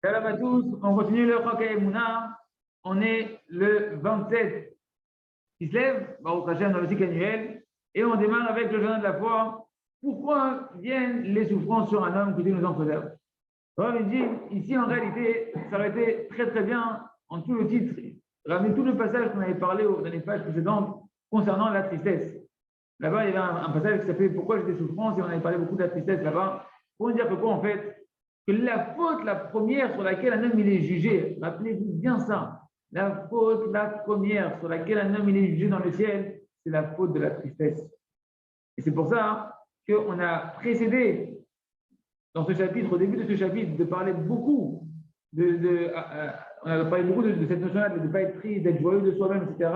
Salam à tous, on continue le Chok HaEmuna. On est le 27 qui se lève, au Hachem dans le cycle annuel, et on démarre avec le journal de la foi. Pourquoi viennent les souffrances sur un homme que Dieu nous en préserve? Il dit, ici en réalité, ça aurait été très très bien, en tout le titre, ramener tout le passage qu'on avait parlé dans les pages précédentes concernant la tristesse. Là-bas, il y avait un passage qui s'appelait Pourquoi j'ai des souffrances, et on avait parlé beaucoup de la tristesse là-bas, pour dire que quoi en fait, que la faute, la première sur laquelle un homme il est jugé, rappelez-vous bien ça, la faute, la première sur laquelle un homme il est jugé dans le ciel, c'est la faute de la tristesse. Et c'est pour ça qu'on a précédé, dans ce chapitre, au début de ce chapitre, de parler beaucoup on a parlé beaucoup de cette notion-là de ne pas être triste, d'être joyeux de soi-même, etc.,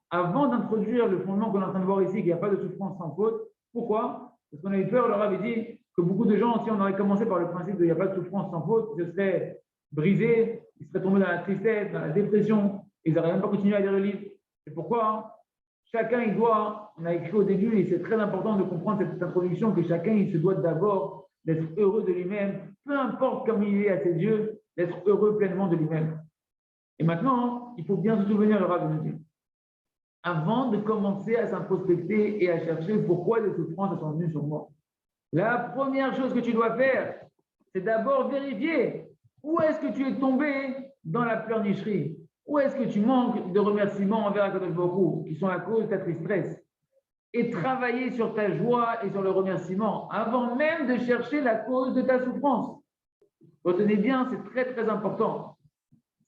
avant d'introduire le fondement qu'on est en train de voir ici, qu'il n'y a pas de souffrance sans faute. Pourquoi? Parce qu'on avait peur, on leur avait dit que beaucoup de gens, si on aurait commencé par le principe qu'il n'y a pas de souffrance sans faute, ils se seraient brisés, ils seraient tombés dans la tristesse, dans la dépression, et ils n'auraient même pas continué à lire le livre. C'est pourquoi chacun, il doit, on a écrit au début, et c'est très important de comprendre cette introduction, que chacun, il se doit d'abord d'être heureux de lui-même, peu importe comment il est à ses yeux, d'être heureux pleinement de lui-même. Et maintenant, il faut bien se souvenir, le Rav nous dit, avant de commencer à s'introspecter et à chercher pourquoi des souffrances sont venues sur moi, la première chose que tu dois faire, c'est d'abord vérifier où est-ce que tu es tombé dans la pleurnicherie, où est-ce que tu manques de remerciements envers Akadosh Baruch Hu, qui sont la cause de ta tristesse, et travailler sur ta joie et sur le remerciement, avant même de chercher la cause de ta souffrance. Retenez bien, c'est très très important.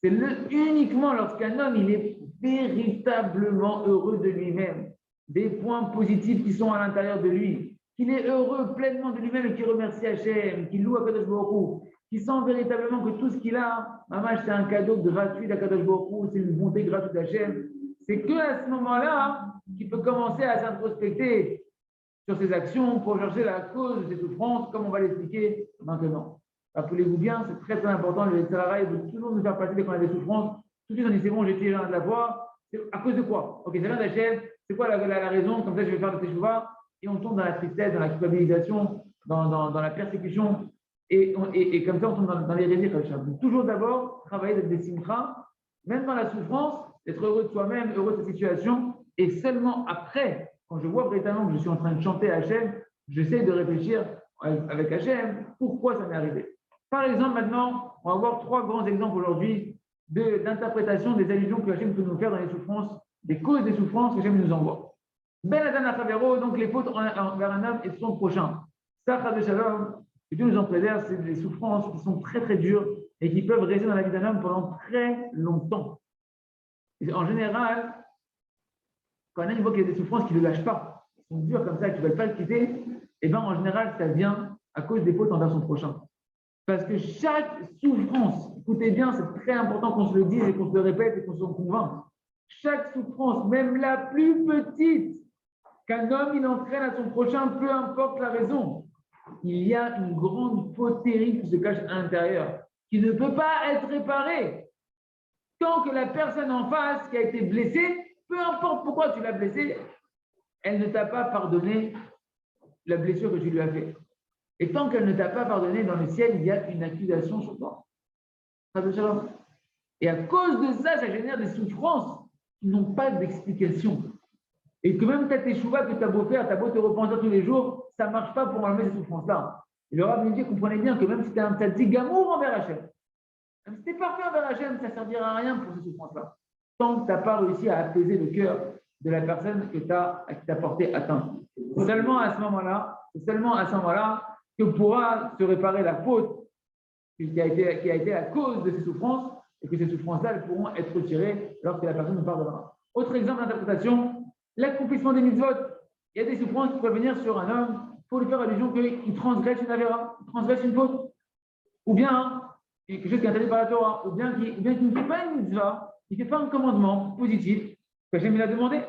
C'est uniquement lorsqu'un homme il est véritablement heureux de lui-même, des points positifs qui sont à l'intérieur de lui, qu'il est heureux pleinement de lui-même et qu'il remercie Hachem, qu'il loue Akadosh Baruch Hu, qu'il sent véritablement que tout ce qu'il a, maman, c'est un cadeau gratuit d'Akadosh Baruch Hu, c'est une bonté gratuite d'Hachem. C'est qu'à ce moment-là qu'il peut commencer à s'introspecter sur ses actions pour chercher la cause de ses souffrances, comme on va l'expliquer maintenant. Rappelez-vous bien, c'est très très important, le Tzara veut toujours nous faire passer dès qu'on a des souffrances. Tout de suite, on dit c'est bon, j'ai tiré de la voie. C'est à cause de quoi? Ok, ça vient d'Hachem, c'est quoi la raison? Comme ça, je vais faire le teshuva. Et on tombe dans la tristesse, dans la culpabilisation, dans la persécution. Et comme ça, on tombe dans les résirs. Donc, toujours d'abord, travailler d'être des simcha, même dans la souffrance, d'être heureux de soi-même, heureux de sa situation. Et seulement après, quand je vois véritablement que je suis en train de chanter à Hachem, j'essaie de réfléchir avec Hachem pourquoi ça m'est arrivé. Par exemple, maintenant, on va voir trois grands exemples aujourd'hui d'interprétation des allusions que Hachem peut nous faire dans les souffrances, des causes des souffrances que Hachem nous envoie. Ben Adam Achavero, donc les fautes envers un homme et son prochain. Sacha de Shalom, que Dieu nous en préserve, c'est des souffrances qui sont très très dures et qui peuvent rester dans la vie d'un homme pendant très longtemps. Et en général, quand un homme voit qu'il y a des souffrances qui ne le lâchent pas, qui sont dures comme ça, qui ne veulent pas le quitter, et bien en général, ça vient à cause des fautes envers son prochain. Parce que chaque souffrance, écoutez bien, c'est très important qu'on se le dise et qu'on se le répète et qu'on se convainc. Chaque souffrance, même la plus petite, qu'un homme il entraîne à son prochain, peu importe la raison, il y a une grande faute terrible qui se cache à l'intérieur, qui ne peut pas être réparée. Tant que la personne en face qui a été blessée, peu importe pourquoi tu l'as blessée, elle ne t'a pas pardonné la blessure que tu lui as faite. Et tant qu'elle ne t'a pas pardonné, dans le ciel, il y a une accusation sur toi. Et à cause de ça, ça génère des souffrances qui n'ont pas d'explication. Et que même ta teshuva que tu as beau faire, tu as beau te repentir tous les jours, ça ne marche pas pour enlever ces souffrances-là. Et le Rav nous dit, comprenez bien que même si tu es un tzaddik gamour envers Hachem, même si tu es parfait envers Hachem, ça ne servira à rien pour ces souffrances-là. Tant que tu n'as pas réussi à apaiser le cœur de la personne à qui t'as porté atteinte. C'est seulement à ce moment-là, que pourra se réparer la faute qui a été à cause de ces souffrances et que ces souffrances-là elles pourront être retirées lorsque la personne nous pardonnera. Autre exemple d'interprétation, l'accomplissement des mitzvot. Il y a des souffrances qui peuvent venir sur un homme pour lui faire allusion qu'il transgresse une avéra, il transgresse une faute, ou bien quelque chose qui est interdit par la Torah, ou bien qu'il ne fait pas une mitzvah, il ne fait pas un commandement positif que Hachem l'a demandé.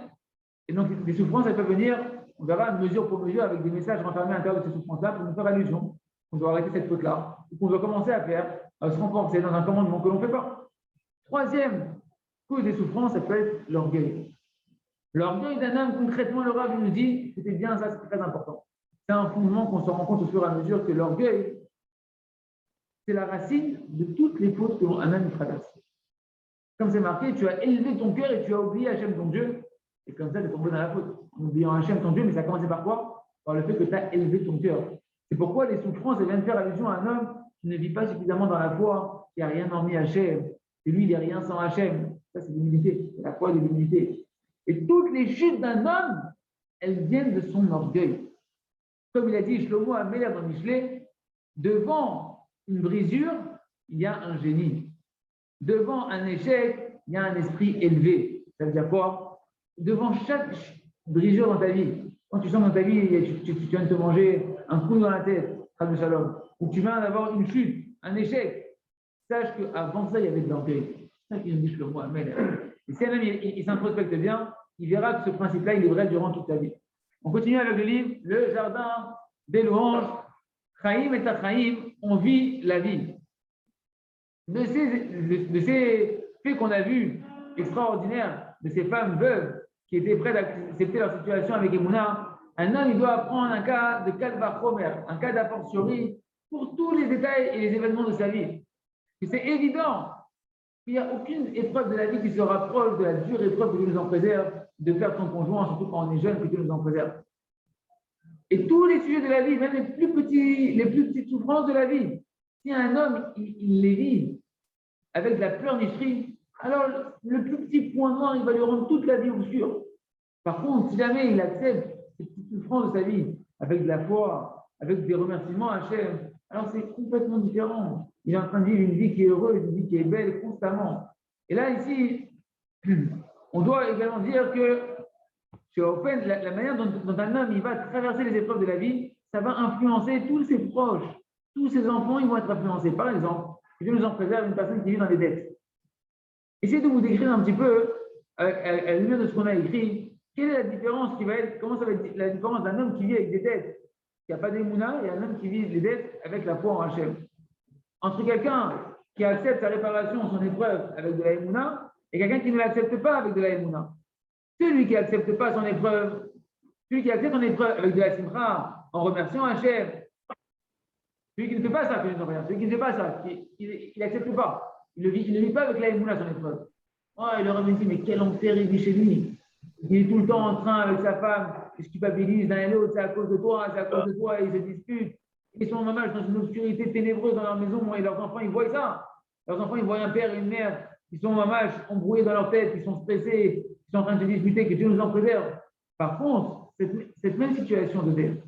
Et donc, des souffrances, elles peuvent venir, on verra mesure pour mesure avec des messages renfermés à l'intérieur de ces souffrances-là pour nous faire allusion qu'on doit arrêter cette faute-là, ou qu'on doit commencer à faire, à se renforcer dans un commandement que l'on ne fait pas. Troisième cause des souffrances, ça peut être l'orgueil. L'orgueil d'un homme, concrètement, le Rav nous dit, c'était bien ça, c'est très important. C'est un fondement qu'on se rend compte au fur et à mesure que l'orgueil, c'est la racine de toutes les fautes qu'un homme traverse. Comme c'est marqué, tu as élevé ton cœur et tu as oublié Hachem ton Dieu. Et comme ça, tu es tombé dans la faute. En oubliant Hachem ton Dieu, mais ça a commencé par quoi? Par le fait que tu as élevé ton cœur. C'est pourquoi les souffrances, elles viennent faire allusion à un homme qui ne vit pas suffisamment dans la foi, qui n'a rien hormis Hachem. Et lui, il n'est rien sans Hachem. Ça, c'est l'humilité. C'est la foi de l'humilité. Et toutes les chutes d'un homme, elles viennent de son orgueil. Comme il a dit Shlomo Améler dans Michelet, devant une brisure, il y a un génie. Devant un échec, il y a un esprit élevé. Ça veut dire quoi? Devant chaque brisure dans ta vie, quand tu sens dans ta vie, tu viens de te manger un coup dans la tête, ou tu viens d'avoir une chute, un échec, sache qu'avant ça, il y avait de l'orgueil. C'est ça qu'il nous dit Shlomo Améler. Et si un homme il s'introspecte bien, il verra que ce principe-là, il est vrai durant toute ta vie. On continue avec le livre, le jardin des louanges. Chaim et Tachaim, on vit la vie. De ces faits qu'on a vus extraordinaires, de ces femmes veuves qui étaient prêtes à accepter leur situation avec Emouna, un homme il doit apprendre un cas de Kalva Chomer, un cas d'a fortiori pour tous les détails et les événements de sa vie. Et c'est évident qu'il n'y a aucune épreuve de la vie qui se rapproche de la dure épreuve que Dieu nous en préserve, de faire son conjoint, surtout quand on est jeune, que Dieu nous en préserve. Et tous les sujets de la vie, même les plus petites souffrances de la vie, si un homme, il les vit avec de la pleurnicherie, alors le plus petit point noir, il va lui rendre toute la vie obscure. Par contre, si jamais il accepte ces petites souffrances de sa vie avec de la foi, avec des remerciements à Hachem, alors c'est complètement différent. Il est en train de vivre une vie qui est heureuse, une vie qui est belle constamment. Et là, ici, on doit également dire que la manière dont un homme il va traverser les épreuves de la vie, ça va influencer tous ses proches, tous ses enfants, ils vont être influencés. Par exemple, que Dieu nous en préserve, une personne qui vit dans des dettes. Essayez de vous décrire un petit peu, à la lumière de ce qu'on a écrit, quelle est la différence qui va être, comment ça va être la différence d'un homme qui vit avec des dettes, qui n'a pas d'émouna, et un homme qui vit les dettes avec la foi en Hachem. Entre quelqu'un qui accepte sa réparation, son épreuve avec de la émouna, et quelqu'un qui ne l'accepte pas avec de la émouna. Celui qui n'accepte pas son épreuve, celui qui accepte son épreuve avec de la simcha, en remerciant Hachem, celui qui ne fait pas ça, celui qui ne fait pas ça, il n'accepte pas. Il ne vit pas avec la émouna son épreuve. Oh, il aurait dit, mais quel enfer il vit chez lui. Il est tout le temps en train avec sa femme, il se culpabilise l'un et l'autre, c'est à cause de toi, c'est à cause de toi, et ils se disputent. Ils sont en mamage dans une obscurité ténébreuse dans leur maison, et leurs enfants, ils voient ça. Leurs enfants, ils voient un père et une mère, ils sont en mamage, embrouillés dans leur tête, ils sont stressés, ils sont en train de se disputer, que Dieu nous en préserve. Par contre, cette même situation de dette,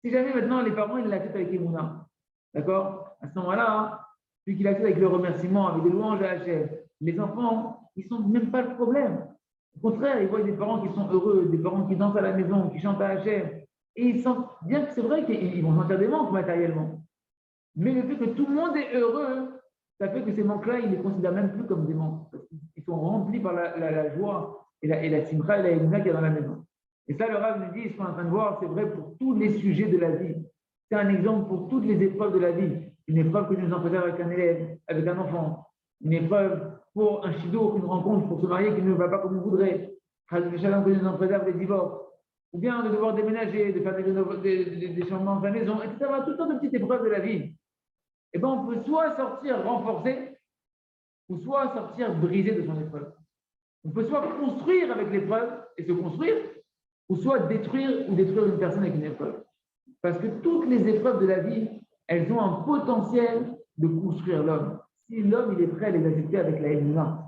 si jamais maintenant les parents, ils l'acceptent avec Emouna, d'accord? À ce moment-là, celui qui l'accepte avec le remerciement, avec des louanges à Hachem, les enfants, ils ne sont même pas le problème. Au contraire, ils voient des parents qui sont heureux, des parents qui dansent à la maison, qui chantent à Hachem. Et ils sentent bien que c'est vrai qu'ils vont sentir des manques matériellement. Mais le fait que tout le monde est heureux, ça fait que ces manques-là, ils ne les considèrent même plus comme des manques. Ils sont remplis par la joie et la simcha et la émouna qu'il y a dans la maison. Et ça, le Rav nous dit, ce qu'on est en train de voir, c'est vrai pour tous les sujets de la vie. C'est un exemple pour toutes les épreuves de la vie. Une épreuve que nous en préserve avec un élève, avec un enfant. Une épreuve pour un chido qu'une rencontre pour se marier qui ne va pas comme il voudrait. Chacun que nous en préserve des divorces. Ou bien de devoir déménager, de faire des changements de la maison, etc. Tout le temps de petites épreuves de la vie. Et bien, on peut soit sortir renforcé, ou soit sortir brisé de son épreuve. On peut soit construire avec l'épreuve et se construire, ou soit détruire une personne avec une épreuve. Parce que toutes les épreuves de la vie, elles ont un potentiel de construire l'homme. Si l'homme il est prêt à les accepter avec la émouna,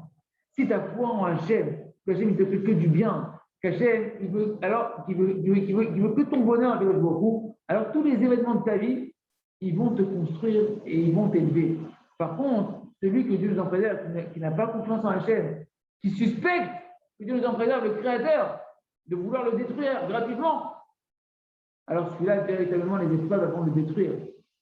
si tu as foi en Hachem, qu'Hachem ne te fait que du bien, qu'Hachem il veut que ton bonheur avec beaucoup, alors tous les événements de ta vie, ils vont te construire et ils vont t'élever. Par contre, celui que Dieu nous en préserve, qui n'a pas confiance en Hachem, qui suspecte que Dieu nous en préserve, le Créateur, de vouloir le détruire gratuitement, alors celui-là, véritablement, les épreuves vont le détruire.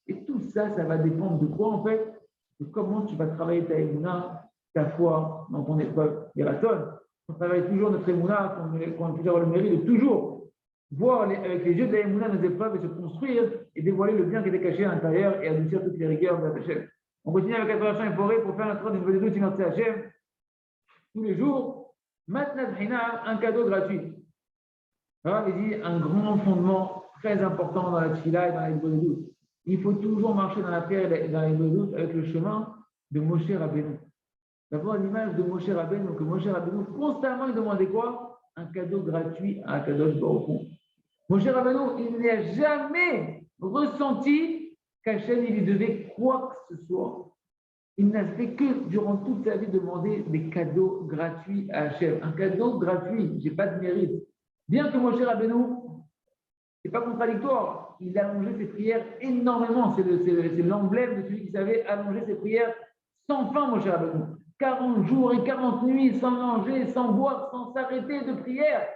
Et tout ça, ça va dépendre de quoi, en fait? De comment tu vas travailler ta émouna, ta foi dans ton épreuve. Il y a la tonne. On travaille toujours notre émouna, qu'on puisse avoir le mérite de toujours voir avec les yeux de la émouna nos épreuves et se construire et dévoiler le bien qui était caché à l'intérieur et adoucir toutes les rigueurs de la Hachem. On continue avec la préparation et forêt pour faire notre train de nouvelles doutes sur Hachem. Tous les jours, Matnat Hina, un cadeau gratuit. Alors, il dit un grand fondement très important dans la tfila et dans les doutes. il faut toujours marcher dans la pierre et dans les doutes avec le chemin de Moshe Rabbeinu. D'avoir l'image de Moshe Rabbeinu, que Moshe Rabbeinu, constamment, il demandait quoi? Un cadeau gratuit à Akadosh Baruch Hu. Moshe Rabbeinu, il n'a jamais ressenti qu'Hachem, il lui devait quoi que ce soit. Il n'a fait que, durant toute sa vie, demander des cadeaux gratuits à Hachem. Un cadeau gratuit, je n'ai pas de mérite. Bien que Moshe Rabbeinu, ce n'est pas contradictoire, il a allongé ses prières énormément. C'est l'emblème de celui qui savait allonger ses prières sans fin, Moshe Rabbeinu. 40 jours et 40 nuits sans manger, sans boire, sans s'arrêter de prière.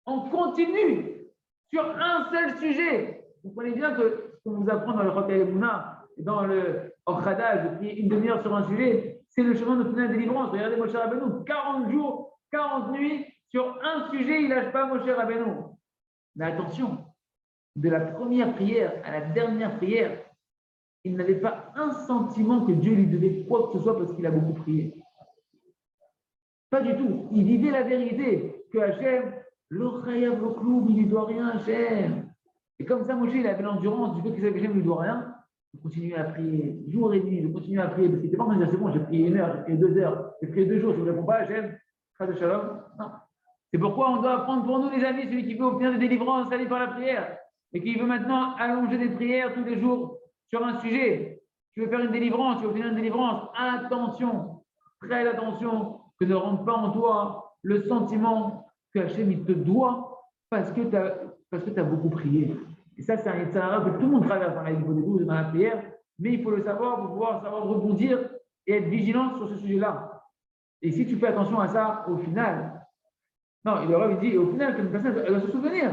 On continue sur un seul sujet. Vous comprenez bien que ce qu'on vous apprend dans le Chok HaEmuna et dans le Orchada, de prier une demi-heure sur un sujet, c'est le chemin de la délivrance. Regardez Moshe Rabbeinu, 40 jours, 40 nuits, sur un sujet, il ne lâche pas Moshe Rabbeinu. Mais attention, de la première prière à la dernière prière, il n'avait pas un sentiment que Dieu lui devait quoi que ce soit parce qu'il a beaucoup prié. Pas du tout. Il vivait la vérité que Hachem, l'Ochayav, le Kloub, il ne lui doit rien à Hachem. Et comme ça, Moshe, il avait l'endurance du fait que Hachem ne lui doit rien, de continuer à prier jour et nuit, de continuer à prier, parce qu'il n'était pas en train de dire c'est bon, j'ai prié 1 heure, j'ai prié 2 heures, j'ai prié 2 jours, si je ne réponds pas à Hachem, Chas de Shalom. Non. C'est pourquoi on doit apprendre pour nous, les amis, celui qui veut obtenir des délivrances, aller par la prière, et qui veut maintenant allonger des prières tous les jours sur un sujet. Tu veux faire une délivrance, tu veux obtenir une délivrance, attention, très attention, que ne rentre pas en toi le sentiment que Hachem il te doit parce que tu as beaucoup prié. Et ça, c'est un rêve que tout le monde traverse dans la vie de dans la prière, mais il faut le savoir pour pouvoir savoir rebondir et être vigilant sur ce sujet-là. Et si tu fais attention à ça, au final, non, il aura dit, au final, qu'une personne elle va se souvenir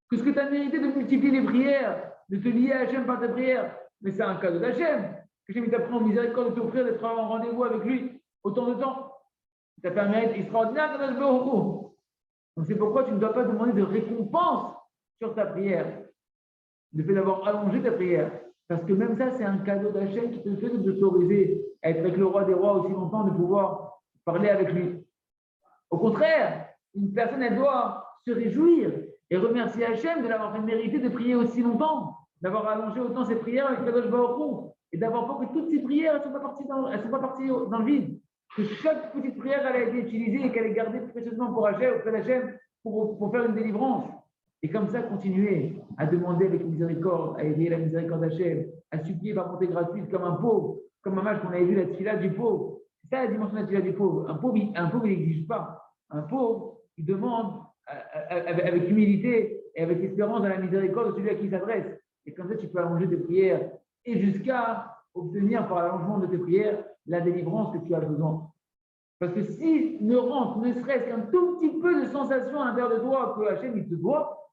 que ce que tu as mérité de multiplier les prières, de te lier à Hachem par tes prières, mais c'est un cadeau d'Hachem. Hachem t'apprend en miséricorde de t'offrir d'être en rendez-vous avec lui autant de temps. Ça fait un mérite extraordinaire de beaucoup. Donc c'est pourquoi tu ne dois pas demander de récompense sur ta prière, le fait d'avoir allongé ta prière. Parce que même ça, c'est un cadeau d'Hachem qui te fait de t'autoriser à être avec le roi des rois aussi longtemps, de pouvoir parler avec lui. Au contraire, une personne, elle doit se réjouir et remercier Hachem de l'avoir fait mériter de prier aussi longtemps, d'avoir allongé autant ses prières avec Kadosh Baruch Hu, et d'avoir pas que toutes ces prières ne sont pas parties dans le vide. Que chaque petite prière, elle a été utilisée et qu'elle est gardée précieusement pour Hachem, auprès d'Hachem, pour faire une délivrance. Et comme ça, continuer à demander avec miséricorde, à aider la miséricorde d'Hachem, à supplier par bonté gratuite comme un pauvre, comme un match qu'on avait vu la tefila du pauvre. C'est ça la dimension de la tefila du pauvre. Un pauvre, il n'exige pas. Un pauvre, il demande avec humilité et avec espérance dans la miséricorde de celui à qui il s'adresse. Et comme ça, tu peux allonger tes prières et jusqu'à obtenir par l'allongement de tes prières la délivrance que tu as besoin. Parce que si ne rentre ne serait-ce qu'un tout petit peu de sensation à l'intérieur de toi que Hachem il te doit,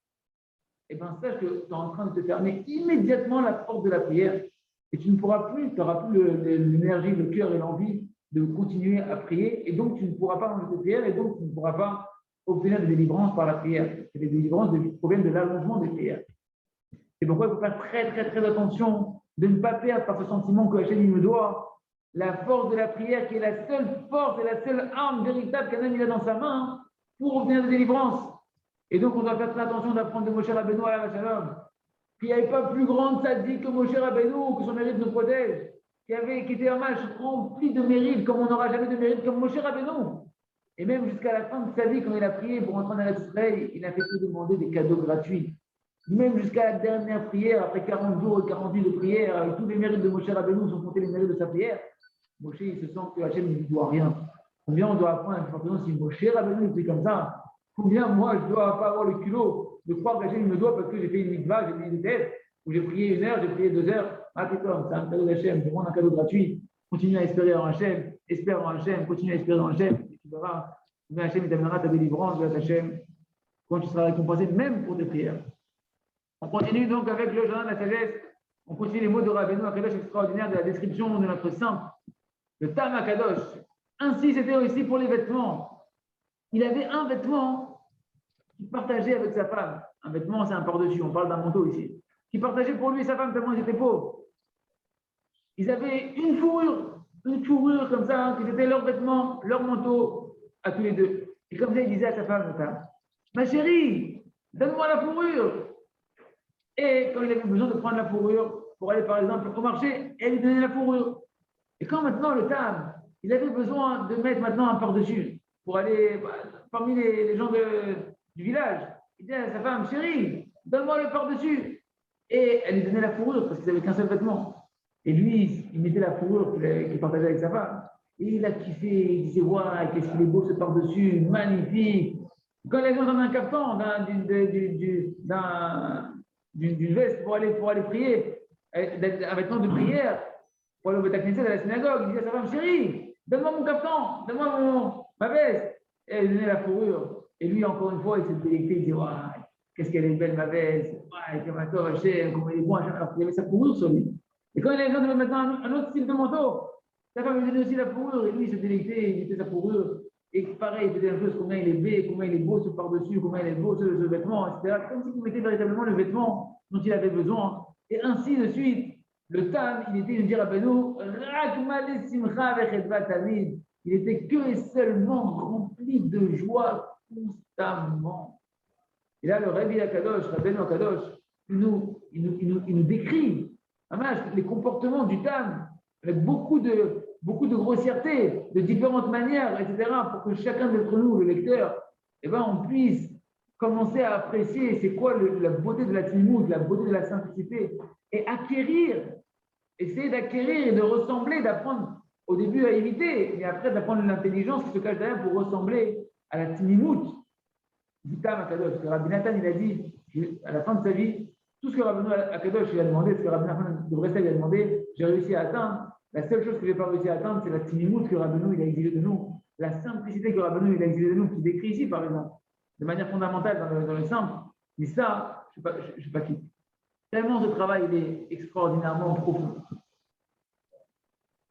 eh bien sache que tu es en train de te fermer immédiatement la porte de la prière et tu ne pourras plus, tu n'auras plus l'énergie, le cœur et l'envie de continuer à prier et donc tu ne pourras pas allonger tes prières et donc tu ne pourras pas obtenir des délivrances par la prière. C'est des délivrances qui proviennent de l'allongement des prières. C'est pourquoi il faut faire très très très attention de ne pas perdre par ce sentiment que Hachem il me doit la force de la prière qui est la seule force et la seule arme véritable qu'un homme a dans sa main pour obtenir des délivrances. Et donc on doit faire très attention d'apprendre de Moshe Rabbeinu à la Shalom, qu'il n'y avait pas plus grande tzaddik que Moshe Rabbeinu, que son mérite nous protège, qui était un match rempli de mérite, comme on n'aura jamais de mérite comme Moshe Rabbeinu. Et même jusqu'à la fin de sa vie, quand il a prié pour entrer dans l'Israël, il a fait que demander des cadeaux gratuits. Même jusqu'à la dernière prière, après 40 jours et 40 nuits de prière, avec tous les mérites de Moshe Rabbeinu, sans compter les mérites de sa prière, Moshe, il se sent que Hachem ne lui doit rien. Combien on doit apprendre à faire si Moshe Rabbeinu fait comme ça? Combien moi je dois pas avoir le culot de croire que Hachem me doit parce que j'ai fait une mitzvah, j'ai mis des têtes, ou j'ai prié 1 heure, j'ai prié 2 heures. Ah, c'est un cadeau d'Hachem, demande un cadeau gratuit. Continue à espérer en Hachem, espère en Hachem, continue à espérer en Hachem, et tu verras, mais Hachem t'amènera ta délivrance vers Hachem quand tu seras récompensé, même pour tes prières. On continue donc avec le journal de la sagesse. On continue les mots de Rabbeinu Akadosh extraordinaire de la description de notre saint, le Tam Akadosh. Ainsi, c'était aussi pour les vêtements. Il avait un vêtement qu'il partageait avec sa femme. Un vêtement, c'est un par-dessus, on parle d'un manteau ici. Qui partageait pour lui et sa femme tellement ils étaient pauvres. Ils avaient une fourrure comme ça, hein, qui était leur vêtement, leur manteau à tous les deux. Et comme ça, il disait à sa femme, ma chérie, donne-moi la fourrure. Et quand il avait besoin de prendre la fourrure pour aller par exemple au marché, elle lui donnait la fourrure. Et quand maintenant le Tam, il avait besoin de mettre maintenant un par-dessus pour aller parmi les gens du village, il disait à sa femme, chérie, donne-moi le par-dessus. Et elle lui donnait la fourrure parce qu'ils n'avaient qu'un seul vêtement. Et lui, il mettait la fourrure qu'il partageait avec sa femme. Et il a kiffé, il disait, waouh, qu'est-ce qu'il est beau ce par-dessus, magnifique. Quand il avait besoin d'un caftan, d'une veste pour aller prier, un vêtement de prière, pour aller au Beth à la synagogue, il disait à sa femme, chérie, donne-moi mon caftan, donne-moi ma veste. Et elle lui donnait la fourrure. Et lui, encore une fois, il s'est délecté, il disait, waouh, qu'est-ce qu'elle est belle ma veste, waouh, comment il est bon, il avait sa fourrure sur lui. Et quand il avait besoin de mettre un autre style de manteau, sa femme lui donnait aussi la fourrure, et lui, il se délectait, il mettait sa fourrure. Et pareil, il faisait la chose, combien il est beau, combien il est beau ce par-dessus, combien il est beau ce vêtement, etc. Comme si vous mettez véritablement le vêtement dont il avait besoin. Et ainsi de suite. Le Tam, il était, il dit Rabbeinu, il était que et seulement rempli de joie constamment. Et là, le Rabbi Akadosh, Rabbeinu Akadosh, il nous décrit les comportements du Tam avec beaucoup de grossièreté, de différentes manières, etc., pour que chacun d'entre nous, le lecteur, on puisse commencer à apprécier c'est quoi la beauté de la timout, la beauté de la simplicité, et essayer d'acquérir et de ressembler, d'apprendre au début à imiter, et après d'apprendre l'intelligence qui se cache derrière pour ressembler à la timimout du Tam Akadosh. Rabbi Nathan, il a dit, à la fin de sa vie, tout ce que Rabbi Akadosh lui a demandé, ce que Rabbi Nathan de Breslev lui a demandé, j'ai réussi à atteindre. La seule chose que je n'ai pas réussi à atteindre, c'est la timimout que Rabbi il a exigé de nous, la simplicité que Rabbi il a exigé de nous, qui décrit ici, par exemple, de manière fondamentale dans le simple. Mais ça, je ne sais pas qui. Tellement ce travail il est extraordinairement profond.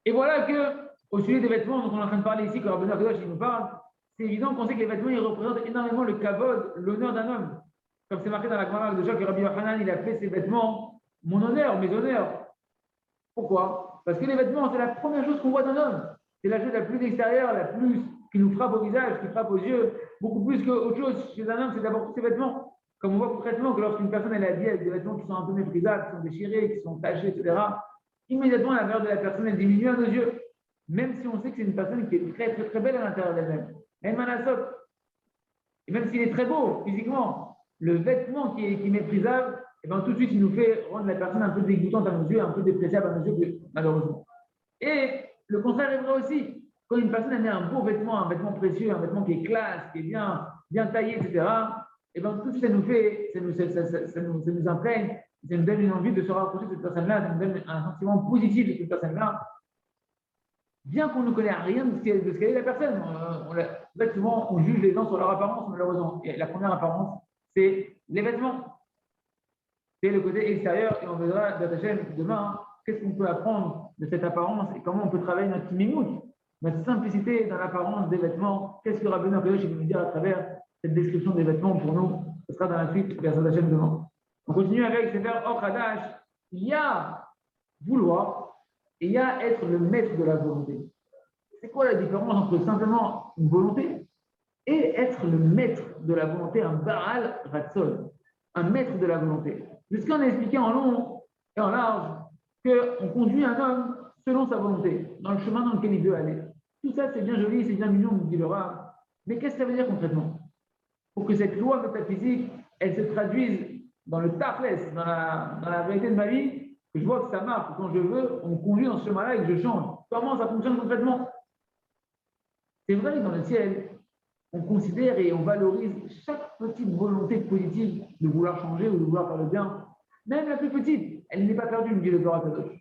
Et voilà que, au sujet des vêtements dont on est en train de parler ici, quand Rabbi Akadosh nous parle, c'est évident qu'on sait que les vêtements ils représentent énormément le kavod, l'honneur d'un homme. Comme c'est marqué dans la Gemara de Jacques que Rabbi Yochanan, il a fait ses vêtements mon honneur, mes honneurs. Pourquoi? Parce que les vêtements, c'est la première chose qu'on voit d'un homme. C'est la chose la plus extérieure, la plus qui nous frappe au visage, qui frappe aux yeux, beaucoup plus qu'autre chose chez un homme, c'est d'abord tous ses vêtements. Comme on voit concrètement que lorsqu'une personne elle est habillée avec des vêtements qui sont un peu méprisables, qui sont déchirés, qui sont tachés, etc., immédiatement la valeur de la personne elle diminue à nos yeux. Même si on sait que c'est une personne qui est très très très belle à l'intérieur d'elle-même. Et même s'il est très beau physiquement, le vêtement qui est méprisable, tout de suite il nous fait rendre la personne un peu dégoûtante à nos yeux, un peu dépréciable à nos yeux, malheureusement. Et le contraire est vrai aussi. Quand une personne a mis un beau vêtement, un vêtement précieux, un vêtement qui est classe, qui est bien taillé, etc., tout de suite, ça nous imprègne, ça nous donne une envie de se rapprocher de cette personne-là, ça nous donne un sentiment positif de cette personne-là, bien qu'on ne connaisse rien de ce qu'elle est la personne. Souvent, on juge les gens sur leur apparence, malheureusement. Et la première apparence, c'est les vêtements. C'est le côté extérieur, et on verra demain, qu'est-ce qu'on peut apprendre de cette apparence et comment on peut travailler notre timimout, notre simplicité dans l'apparence des vêtements. Qu'est-ce que Rabbeinu Akadosh veut nous dire à travers cette description des vêtements pour nous? Ce sera dans la suite vers Hashem demain. On continue avec ces vers Or Hadash. Il y a vouloir et il y a être le maître de la volonté. C'est quoi la différence entre simplement une volonté et être le maître de la volonté, un Baal Ratzon, un maître de la volonté? Puisqu'on a expliqué en long et en large qu'on conduit un homme selon sa volonté, dans le chemin dans lequel il veut aller. Tout ça, c'est bien joli, c'est bien mignon, nous dit le Rav. Mais qu'est-ce que ça veut dire concrètement? Pour que cette loi métaphysique, elle se traduise dans le tafles, dans la vérité de ma vie, que je vois que ça marche, que quand je veux, on me conduit dans ce chemin-là et que je change. Comment ça fonctionne concrètement? C'est vrai que dans le ciel, on considère et on valorise chaque petite volonté positive de vouloir changer ou de vouloir faire le bien. Même la plus petite, elle n'est pas perdue, me dit le Torah Kadosh.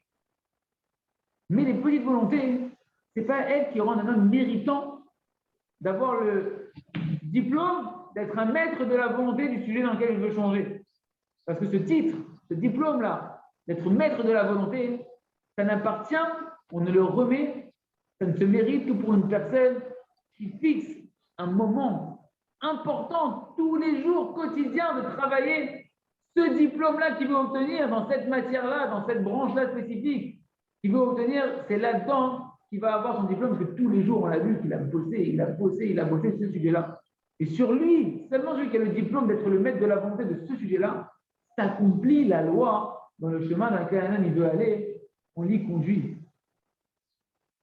Mais les petites volontés, ce n'est pas elles qui rendent un homme méritant d'avoir le diplôme d'être un maître de la volonté du sujet dans lequel il veut changer. Parce que ce titre, ce diplôme-là, d'être maître de la volonté, ça n'appartient, on ne le remet, ça ne se mérite que pour une personne qui fixe un moment important tous les jours quotidiens de travailler ce diplôme-là qu'il veut obtenir dans cette matière-là, dans cette branche-là spécifique qu'il veut obtenir, c'est là-dedans qu'il va avoir son diplôme, parce que tous les jours, on l'a vu qu'il a bossé ce sujet-là. Et sur lui, seulement celui qui a le diplôme d'être le maître de la volonté de ce sujet-là, accomplit la loi dans le chemin dans lequel un homme il veut aller, on l'y conduit.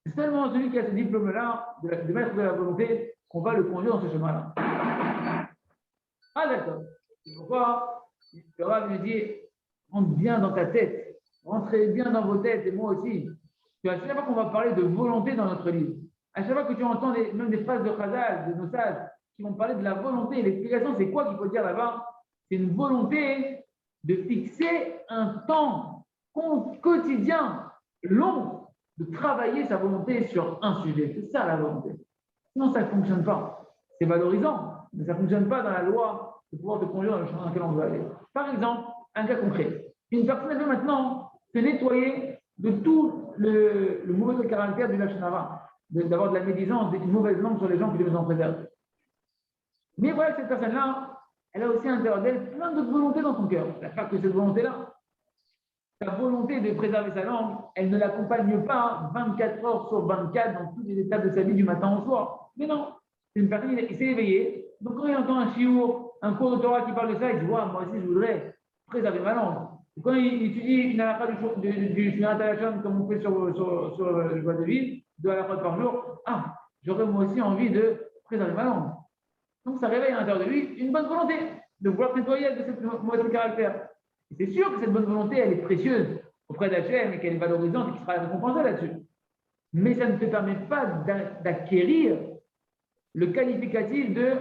C'est seulement celui qui a ce diplôme-là, de maître de la volonté, qu'on va le conduire dans ce chemin-là. Ah d'accord. C'est pourquoi le Rav me dit, rentre bien dans ta tête, rentrez bien dans vos têtes, et moi aussi. À chaque fois qu'on va parler de volonté dans notre livre, à chaque fois que tu entends même des phrases de Chazal, de nos sages, qui vont parler de la volonté, l'explication, c'est quoi qu'il faut dire là-bas? C'est une volonté de fixer un temps quotidien, long, de travailler sa volonté sur un sujet. C'est ça la volonté. Sinon, ça ne fonctionne pas. C'est valorisant, mais ça ne fonctionne pas dans la loi de pouvoir te conduire dans le chemin dans lequel on veut aller. Par exemple, un cas concret. Une personne veut maintenant se nettoyer de tout le mauvais caractère du Lachon Hara, d'avoir de la médisance, une mauvaise langue sur les gens qui Dieu nous en préserve. Mais voilà, cette personne-là, elle a aussi à l'intérieur d'elle plein de volontés dans son cœur. Elle n'a pas que cette volonté-là. Sa volonté de préserver sa langue, elle ne l'accompagne pas 24 heures sur 24 dans toutes les étapes de sa vie du matin au soir. Mais non, c'est une personne, il s'est éveillé. Donc quand il entend un shiur, un cours de Torah qui parle de ça, il dit wow, moi aussi je voudrais préserver ma langue. Et quand il étudie une halakha du Shmirat HaLashon, comme on fait sur le Joie de Vie, 2 halakha par jour, ah, j'aurais moi aussi envie de préserver ma langue. Donc ça réveille à l'intérieur de lui une bonne volonté de vouloir se nettoyer de cette mauvais caractère. Et c'est sûr que cette bonne volonté, elle est précieuse auprès d'Hachem et qu'elle est valorisante et qu'il sera récompensé là-dessus. Mais ça ne te permet pas d'acquérir le qualificatif de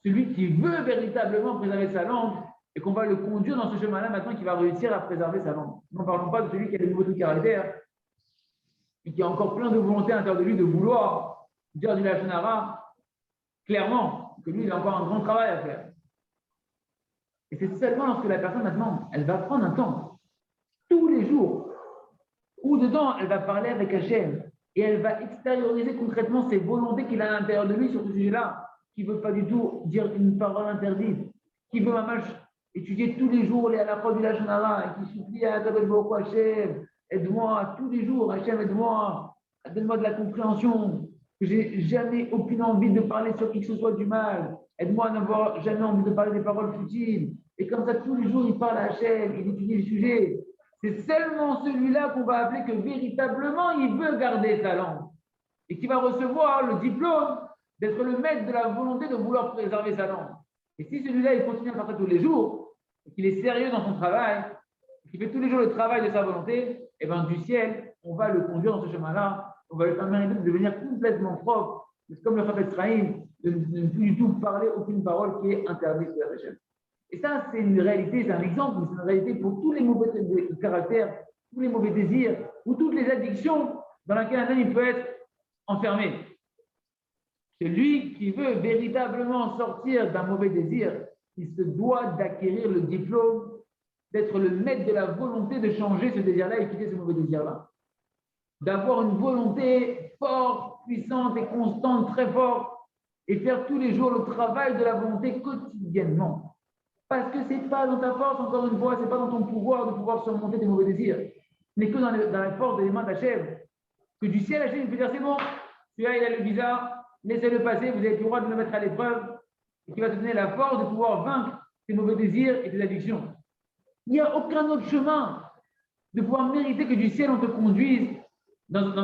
celui qui veut véritablement préserver sa langue et qu'on va le conduire dans ce chemin-là maintenant qui va réussir à préserver sa langue. N'en parlons pas de celui qui a des nouveaux caractères et qui a encore plein de volonté à l'intérieur de lui de vouloir dire du Lachon Hara clairement que lui, il a encore un grand travail à faire. Et c'est seulement lorsque la personne maintenant, elle va prendre un temps, tous les jours, où dedans, elle va parler avec Hachem et elle va extérioriser concrètement ses volontés qu'il a à l'intérieur de lui sur ce sujet-là, qui ne veut pas du tout dire une parole interdite, qui veut étudier tous les jours les halachot du Lachon Hara et qui supplie à Kadosh Baruch Hu, Hachem, aide-moi tous les jours, Hachem, aide-moi, donne-moi de la compréhension, que j'ai jamais aucune envie de parler sur qui que ce soit du mal. Aide-moi à n'avoir jamais envie de parler des paroles futiles. Et comme ça, tous les jours, il parle à Hachem, il étudie le sujet. C'est seulement celui-là qu'on va appeler que véritablement, il veut garder sa langue. Et qui va recevoir le diplôme d'être le maître de la volonté de vouloir préserver sa langue. Et si celui-là, il continue à faire ça tous les jours, et qu'il est sérieux dans son travail, qu'il fait tous les jours le travail de sa volonté, et bien du ciel, on va le conduire dans ce chemin-là. On va lui permettre de devenir complètement propre. C'est comme le Chafetz Chaim, de ne plus du tout parler aucune parole qui est interdite de la Hachem. Et ça, c'est une réalité, c'est un exemple, mais c'est une réalité pour tous les mauvais caractères, tous les mauvais désirs, ou toutes les addictions dans lesquelles un homme il peut être enfermé. Celui qui veut véritablement sortir d'un mauvais désir, il se doit d'acquérir le diplôme, d'être le maître de la volonté de changer ce désir-là et quitter ce mauvais désir-là. D'avoir une volonté forte, puissante et constante, très forte, et faire tous les jours le travail de la volonté quotidiennement. Parce que ce n'est pas dans ta force, encore une fois, ce n'est pas dans ton pouvoir de pouvoir surmonter tes mauvais désirs, mais que dans la force des mains d'Hachem. Que du ciel, Hachem, il peut dire c'est bon, celui-là, il a le visa, laissez-le passer, vous avez plus le droit de le mettre à l'épreuve, et qui va te donner la force de pouvoir vaincre tes mauvais désirs et tes addictions. Il n'y a aucun autre chemin de pouvoir mériter que du ciel, on te conduise dans le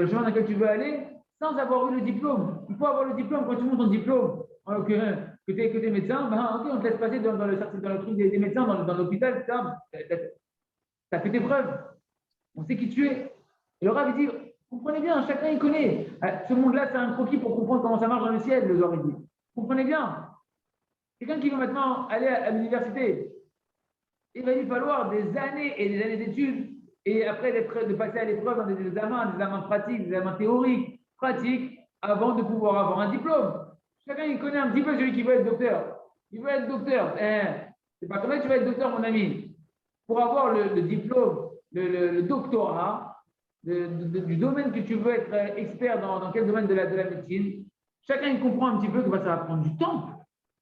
chemin dans lequel tu veux aller, sans avoir eu le diplôme. Il faut avoir le diplôme. Quand tu montes ton diplôme, en l'occurrence, que tu es médecin, ben, ok, on te laisse passer dans le truc des médecins, dans l'hôpital, tu as fait tes preuves. On sait qui tu es. Et le Rav dit, comprenez bien, chacun il connaît. Ce monde-là, c'est un croquis pour comprendre comment ça marche dans le ciel, le Zohar dit. Comprenez bien. Quelqu'un qui veut maintenant aller à l'université, il va lui falloir des années et des années d'études, et après de passer à l'épreuve dans des examens pratiques, des examens théoriques, pratiques, avant de pouvoir avoir un diplôme. Chacun, il connaît un petit peu celui qui veut être docteur. Il veut être docteur. C'est pas comme ça que tu vas être docteur, mon ami. Pour avoir le diplôme, le doctorat du domaine que tu veux être expert dans quel domaine de la médecine, chacun, il comprend un petit peu que ça va prendre du temps.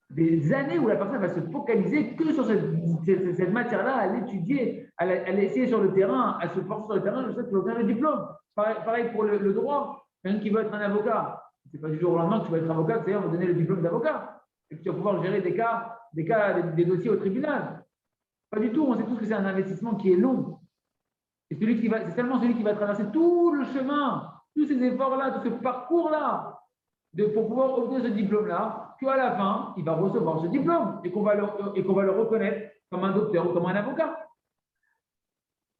Des années où la personne va se focaliser que sur cette matière-là, à l'étudier, à l'essayer sur le terrain, à se forcer sur le terrain, je sais que tu vas obtenir le diplôme. Pareil pour le droit. Quelqu'un qui veut être un avocat, ce n'est pas du jour au lendemain que tu vas être avocat, c'est-à-dire on va donner le diplôme d'avocat. Et que tu vas pouvoir gérer des cas des dossiers au tribunal. Pas du tout, on sait tous que c'est un investissement qui est long. Et c'est seulement celui qui va traverser tout le chemin, tous ces efforts-là, tout ce parcours-là, pour pouvoir obtenir ce diplôme-là, qu'à la fin, il va recevoir ce diplôme et qu'on va le reconnaître comme un docteur ou comme un avocat.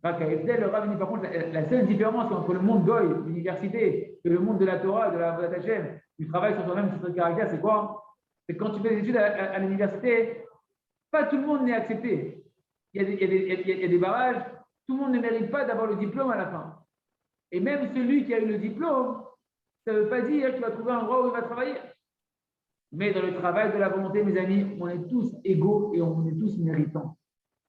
Le Rav dit par contre, la seule différence entre le monde goy, l'université, et le monde de la Torah, de la Avodat Hashem, du travail sur soi-même, sur son caractère, c'est quoi? C'est quand tu fais des études à l'université, pas tout le monde n'est accepté. Il y a des barrages, tout le monde ne mérite pas d'avoir le diplôme à la fin. Et même celui qui a eu le diplôme, ça ne veut pas dire qu'il va trouver un endroit où il va travailler. Mais dans le travail de la volonté, mes amis, on est tous égaux et on est tous méritants.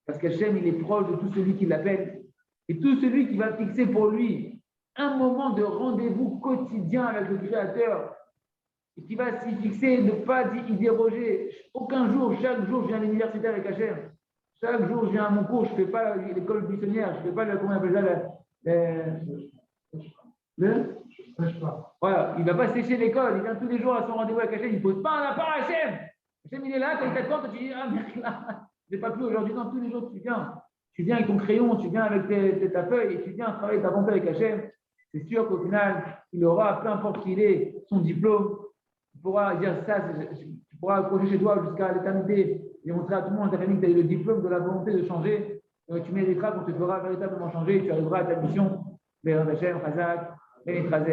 Parce qu'Hachem, il est proche de tout celui qui l'appelle. Et tout celui qui va fixer pour lui un moment de rendez-vous quotidien avec le Créateur, et qui va s'y fixer, ne pas y déroger. Aucun jour, chaque jour, je viens à l'université avec Hachem. Chaque jour, je viens à mon cours, je ne fais pas l'école buissonnière, je ne fais pas comment on appelle ça, voilà, il ne va pas sécher l'école, il vient tous les jours à son rendez-vous avec Hachem, il ne pose pas un lapin à Hachem. Hachem, il est là, il t'attend, tu dis, ah merde, là, je n'ai pas plus aujourd'hui, non, tous les jours tu viens. Tu viens avec ton crayon, tu viens avec ta feuille et tu viens travailler ta volonté avec Hachem. C'est sûr qu'au final, il aura, peu importe qui il est, son diplôme. Tu pourras dire ça, tu pourras accrocher chez toi jusqu'à l'éternité et montrer à tout le monde, à ta famille, que tu as eu le diplôme de la volonté de changer. Tu mériteras qu'on te fera véritablement changer et tu arriveras à ta mission. Béran Hachem, Chazak, Bénétrazé.